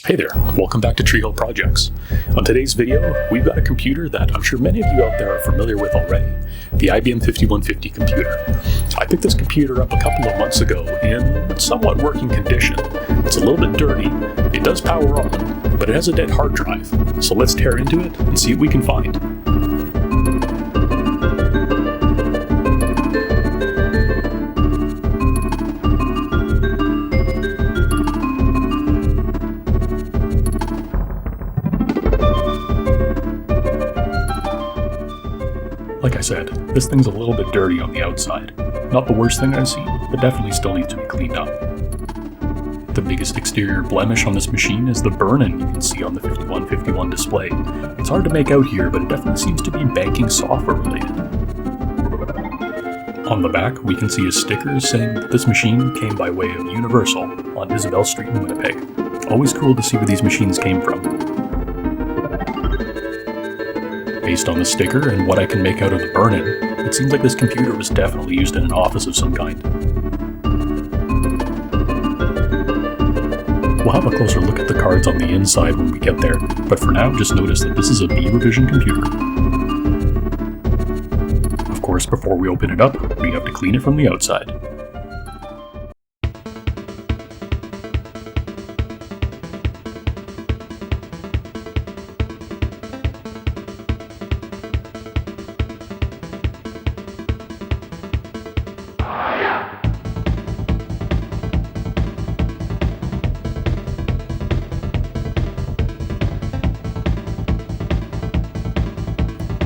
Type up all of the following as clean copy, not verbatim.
Hey there, welcome back to Tree Hill Projects. On today's video, we've got a computer that I'm sure many of you out there are familiar with already, the IBM 5150 computer. I picked this computer up a couple of months ago in somewhat working condition. It's a little bit dirty, it does power on, but it has a dead hard drive. So let's tear into it and see what we can find. Like I said, this thing's a little bit dirty on the outside. Not the worst thing I've seen, but definitely still needs to be cleaned up. The biggest exterior blemish on this machine is the burn-in you can see on the 5151 display. It's hard to make out here, but it definitely seems to be banking software related. On the back, we can see a sticker saying that this machine came by way of Universal on Isabel Street in Winnipeg. Always cool to see where these machines came from. Based on the sticker and what I can make out of the burn-in, it seems like this computer was definitely used in an office of some kind. We'll have a closer look at the cards on the inside when we get there, but for now just notice that this is a B revision computer. Of course, before we open it up, we have to clean it from the outside.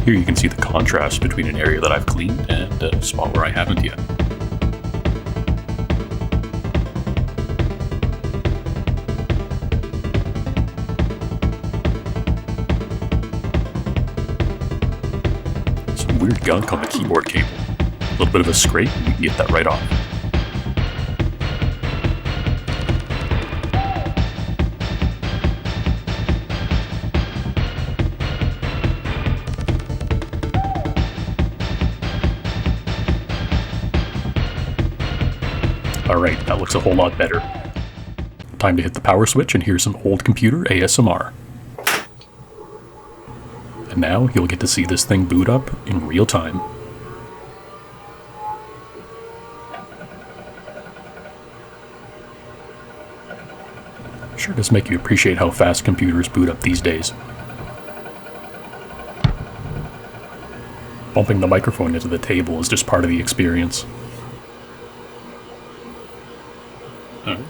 Here you can see the contrast between an area that I've cleaned and a spot where I haven't yet. Some weird gunk on the keyboard cable. A little bit of a scrape and we can get that right off. Alright, that looks a whole lot better. Time to hit the power switch and hear some old computer ASMR. And now you'll get to see this thing boot up in real time. Sure does make you appreciate how fast computers boot up these days. Bumping the microphone into the table is just part of the experience.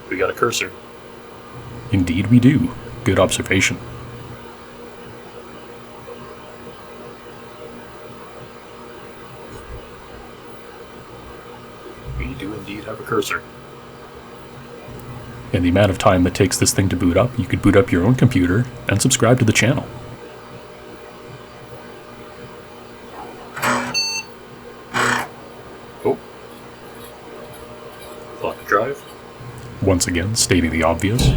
We got a cursor. Indeed we do. Good observation. We do indeed have a cursor. And the amount of time that takes this thing to boot up, you could boot up your own computer and subscribe to the channel. Oh. Floppy drive. Once again, stating the obvious.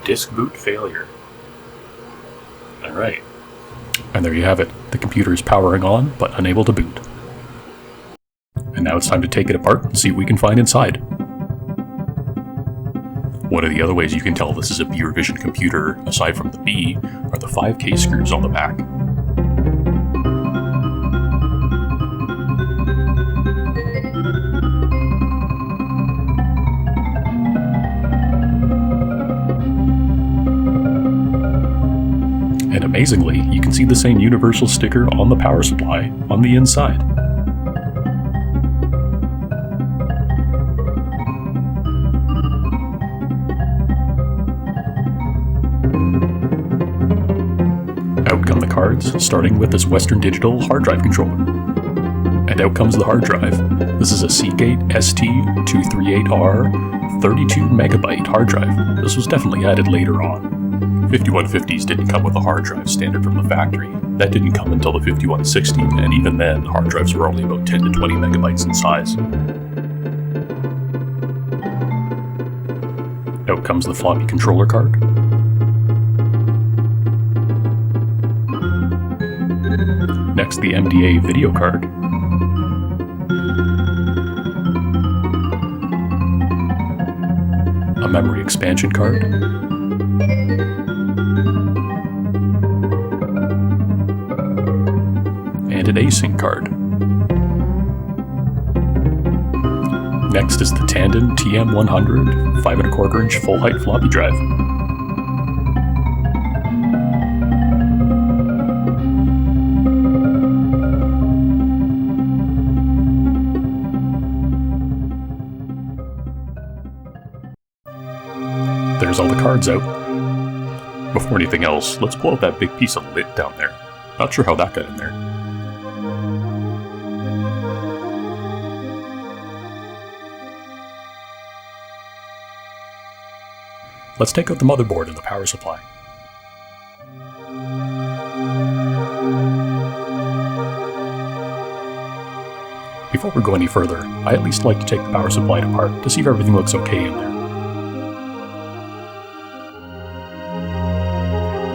Disk boot failure. Alright. And there you have it. The computer is powering on, but unable to boot. And now it's time to take it apart and see what we can find inside. One of the other ways you can tell this is a B revision computer, aside from the B, are the 5K screws on the back. And amazingly, you can see the same Universal sticker on the power supply on the inside. Out come the cards, starting with this Western Digital hard drive controller. And out comes the hard drive. This is a Seagate ST238R 32 megabyte hard drive. This was definitely added later on. 5150s didn't come with a hard drive standard from the factory. That didn't come until the 5160, and even then, hard drives were only about 10 to 20 megabytes in size. Out comes the floppy controller card. Next, the MDA video card. memory expansion card, and an async card. Next is the Tandem TM100 5¼ inch full height floppy drive. There's all the cards out. Before anything else, let's pull out that big piece of lid down there. Not sure how that got in there. Let's take out the motherboard and the power supply. Before we go any further, I at least like to take the power supply apart to see if everything looks okay in there.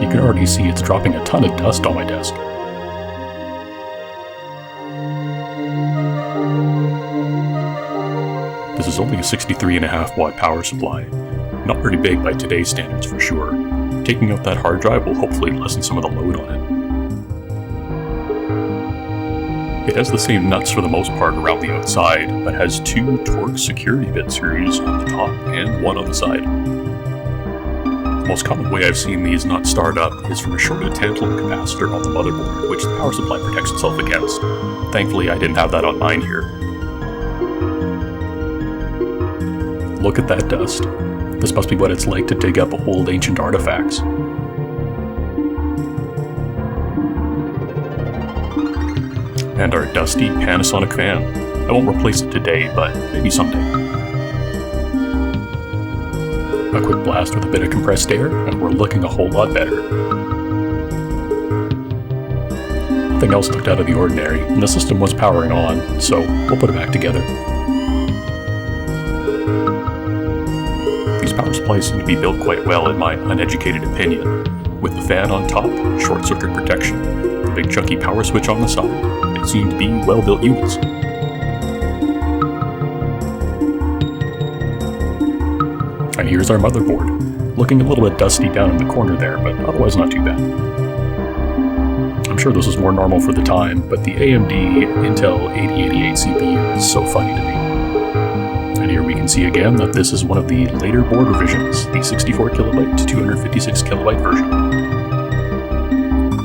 You can already see it's dropping a ton of dust on my desk. This is only a 63.5 watt power supply. Not very big by today's standards for sure. Taking out that hard drive will hopefully lessen some of the load on it. It has the same nuts for the most part around the outside, but has 2 Torx security bit series on the top and 1 on the side. The most common way I've seen these not start up is from a shorted tantalum capacitor on the motherboard, which the power supply protects itself against. Thankfully, I didn't have that on mine here. Look at that dust. This must be what it's like to dig up old ancient artifacts. And our dusty Panasonic fan. I won't replace it today, but maybe someday. A quick blast with a bit of compressed air, and we're looking a whole lot better. Nothing else looked out of the ordinary, and the system was powering on, so we'll put it back together. These power supplies seem to be built quite well in my uneducated opinion. With the fan on top, short circuit protection, the big chunky power switch on the side, they seem to be well built units. And here's our motherboard, looking a little bit dusty down in the corner there, but otherwise not too bad. I'm sure this was more normal for the time, but the AMD Intel 8088 CPU is so funny to me. And here we can see again that this is one of the later board revisions, the 64KB to 256KB version.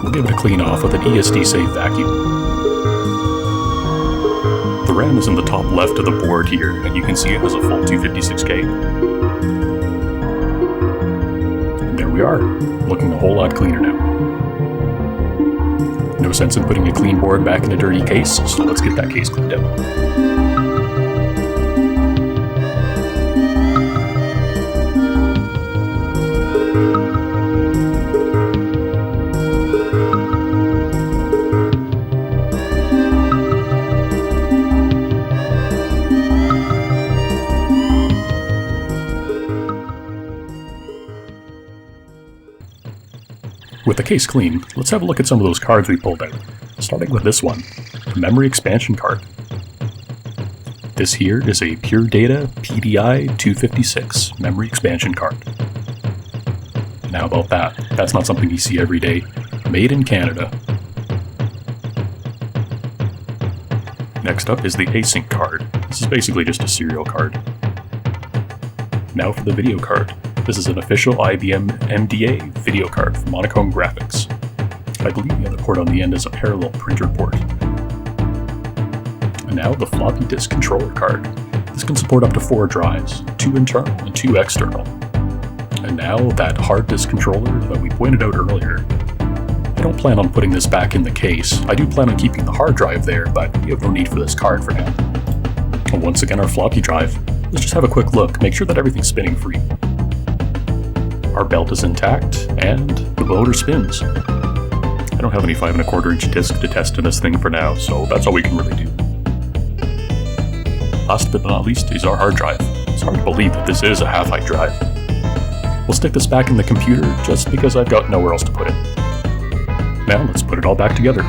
We'll give it a clean off with an ESD safe vacuum. The RAM is in the top left of the board here, and you can see it has a full 256K. And there we are, looking a whole lot cleaner now. No sense in putting a clean board back in a dirty case, so let's get that case cleaned out. With the case clean, let's have a look at some of those cards we pulled out, starting with this one, the memory expansion card. This here is a Pure Data PDI 256 memory expansion card. Now about that, that's not something you see every day. Made in Canada. Next up is the async card. This is basically just a serial card. Now for the video card. This is an official IBM MDA video card from Monochrome Graphics. I believe the other port on the end is a parallel printer port. And now the floppy disk controller card. This can support up to 4 drives, 2 internal and 2 external. And now that hard disk controller that we pointed out earlier. I don't plan on putting this back in the case. I do plan on keeping the hard drive there, but we have no need for this card for now. And once again, our floppy drive. Let's just have a quick look, make sure that everything's spinning free. Our belt is intact, and the motor spins. I don't have any 5¼ inch disc to test in this thing for now, so that's all we can really do. Last but not least is our hard drive. It's hard to believe that this is a half-height drive. We'll stick this back in the computer just because I've got nowhere else to put it. Now let's put it all back together.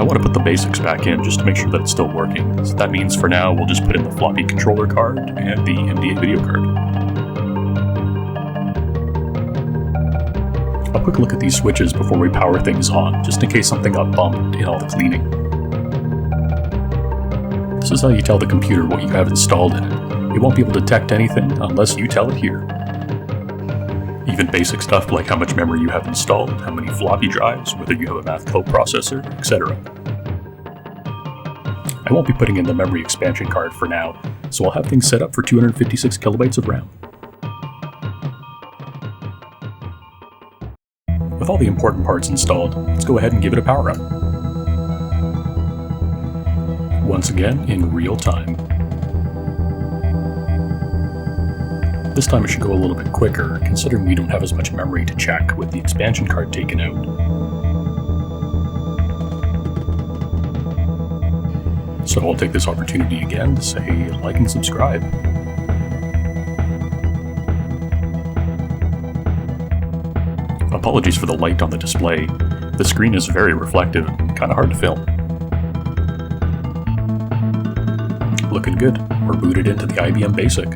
want to put the basics back in just to make sure that it's still working. So that means for now we'll just put in the floppy controller card and the MDA video card. A quick look at these switches before we power things on, just in case something got bumped in all the cleaning. This is how you tell the computer what you have installed in it. It won't be able to detect anything unless you tell it here. Even basic stuff like how much memory you have installed, how many floppy drives, whether you have a math coprocessor, etc. I won't be putting in the memory expansion card for now, so I'll have things set up for 256 kilobytes of RAM. With all the important parts installed, let's go ahead and give it a power up. Once again, in real time. This time it should go a little bit quicker, considering we don't have as much memory to check with the expansion card taken out. So I'll take this opportunity again to say like and subscribe. Apologies for the light on the display. The screen is very reflective and kind of hard to film. Looking good. We're booted into the IBM Basic.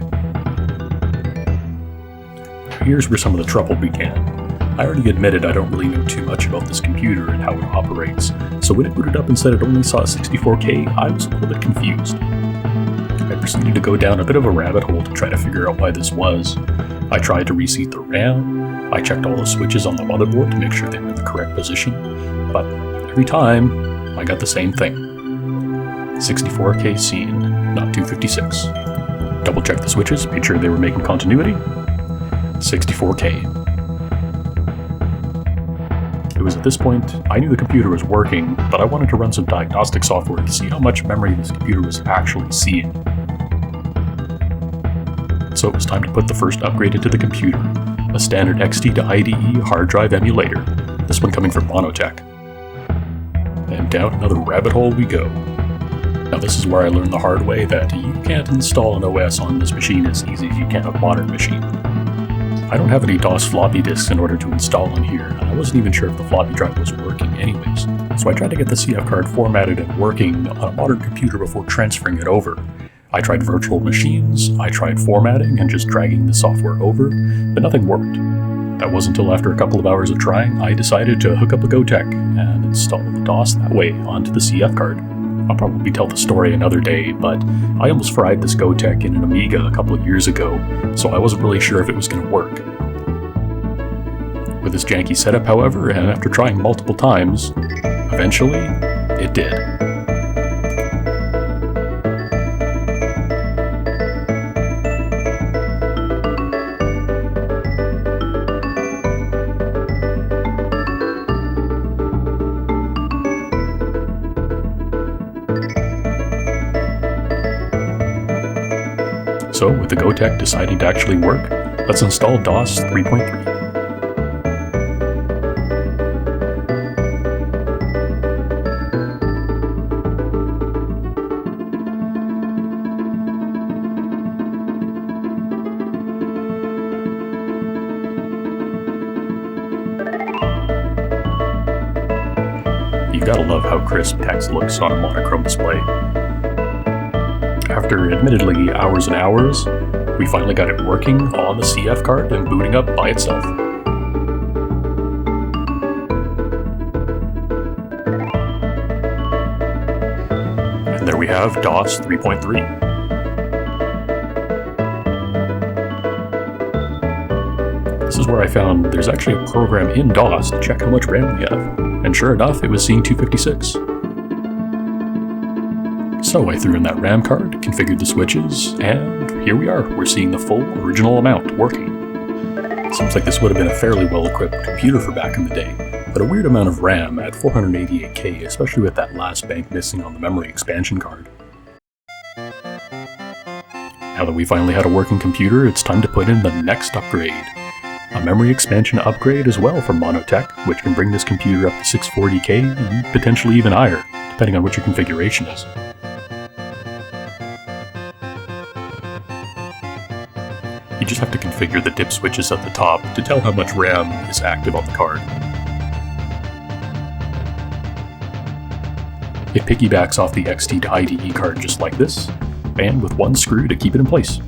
Here's where some of the trouble began. I already admitted I don't really know too much about this computer and how it operates, so when it booted up and said it only saw 64K, I was a little bit confused. I proceeded to go down a bit of a rabbit hole to try to figure out why this was. I tried to reseat the RAM, I checked all the switches on the motherboard to make sure they were in the correct position, but every time, I got the same thing. 64K seen, not 256. Double checked the switches, made sure they were making continuity. 64K. It was at this point, I knew the computer was working, but I wanted to run some diagnostic software to see how much memory this computer was actually seeing. So it was time to put the first upgrade into the computer, a standard XT to IDE hard drive emulator, this one coming from Monotech. And down another rabbit hole we go. Now this is where I learned the hard way that you can't install an OS on this machine as easy as you can a modern machine. I don't have any DOS floppy disks in order to install in here, and I wasn't even sure if the floppy drive was working anyways. So I tried to get the CF card formatted and working on a modern computer before transferring it over. I tried virtual machines, I tried formatting and just dragging the software over, but nothing worked. That wasn't until after a couple of hours of trying, I decided to hook up a GoTech and install the DOS that way onto the CF card. I'll probably tell the story another day, but I almost fried this GoTech in an Amiga a couple of years ago, so I wasn't really sure if it was going to work. With this janky setup, however, and after trying multiple times, eventually, it did. So, with the GoTech deciding to actually work, let's install DOS 3.3. You gotta love how crisp text looks on a monochrome display. After admittedly hours and hours, we finally got it working on the CF card and booting up by itself. And there we have DOS 3.3. This is where I found there's actually a program in DOS to check how much RAM we have, and sure enough, it was seeing 256. So I threw in that RAM card, configured the switches, and here we are. We're seeing the full original amount working. Seems like this would have been a fairly well-equipped computer for back in the day, but a weird amount of RAM at 488K, especially with that last bank missing on the memory expansion card. Now that we finally had a working computer, it's time to put in the next upgrade. A memory expansion upgrade as well from Monotech, which can bring this computer up to 640K and potentially even higher, depending on what your configuration is. You just have to configure the dip switches at the top to tell how much RAM is active on the card. It piggybacks off the XT to IDE card just like this, and with one screw to keep it in place.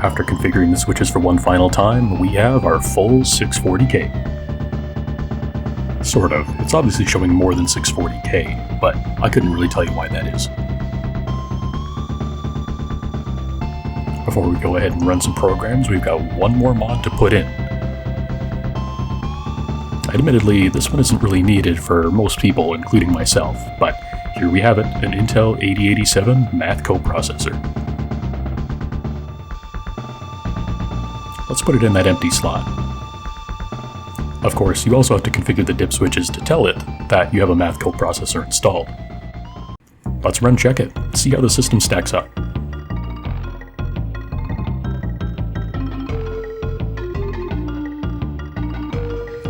After configuring the switches for one final time, we have our full 640K. Sort of. It's obviously showing more than 640K, but I couldn't really tell you why that is. Before we go ahead and run some programs, we've got one more mod to put in. Admittedly, this one isn't really needed for most people, including myself, but here we have it, an Intel 8087 math coprocessor. Let's put it in that empty slot. Of course, you also have to configure the dip switches to tell it that you have a math coprocessor installed. Let's run check it, see how the system stacks up.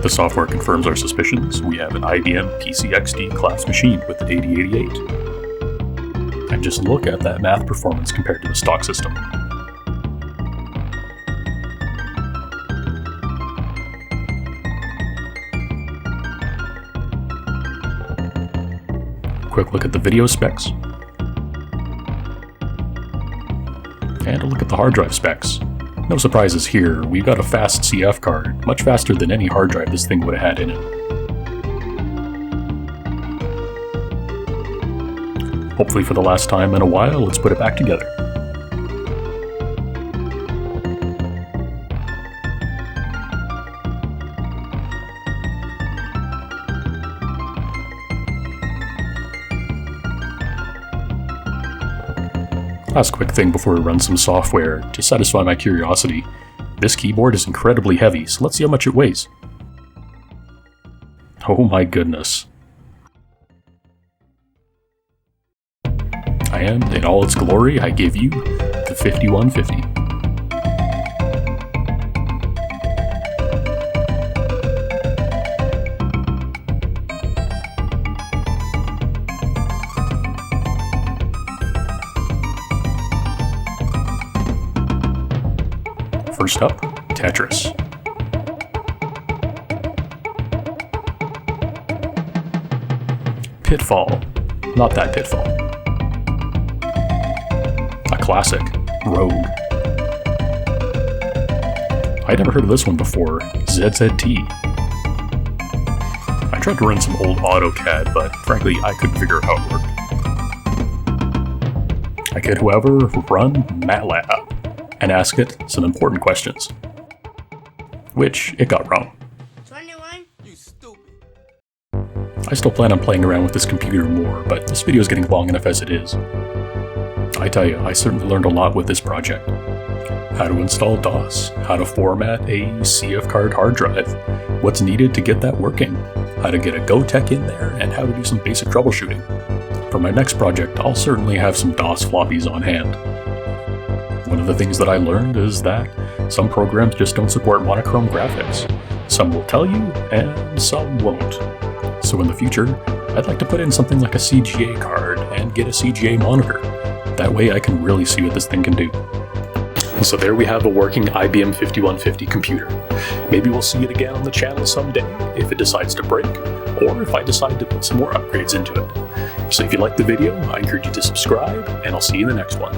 The software confirms our suspicions. We have an IBM PCXD class machine with an 8088. And just look at that math performance compared to the stock system. Quick look at the video specs. And a look at the hard drive specs. No surprises here, we've got a fast CF card, much faster than any hard drive this thing would have had in it. Hopefully for the last time in a while, let's put it back together. Last quick thing before we run some software, to satisfy my curiosity. This keyboard is incredibly heavy, so let's see how much it weighs. Oh my goodness. And in all its glory, I give you the 5150. First up, Tetris. Pitfall. Not that Pitfall. A classic, Rogue. I'd never heard of this one before, ZZT. I tried to run some old AutoCAD, but frankly I couldn't figure out how it worked. I could, however, run MATLAB and ask it some important questions, which it got wrong. 21? You stupid. I still plan on playing around with this computer more, but this video is getting long enough as it is. I tell you, I certainly learned a lot with this project. How to install DOS, how to format a CF card hard drive, what's needed to get that working, how to get a GoTech in there, and how to do some basic troubleshooting. For my next project, I'll certainly have some DOS floppies on hand. One of the things that I learned is that some programs just don't support monochrome graphics. Some will tell you, and some won't. So in the future, I'd like to put in something like a CGA card and get a CGA monitor. That way I can really see what this thing can do. So there we have a working IBM 5150 computer. Maybe we'll see it again on the channel someday if it decides to break, or if I decide to put some more upgrades into it. So if you liked the video, I encourage you to subscribe, and I'll see you in the next one.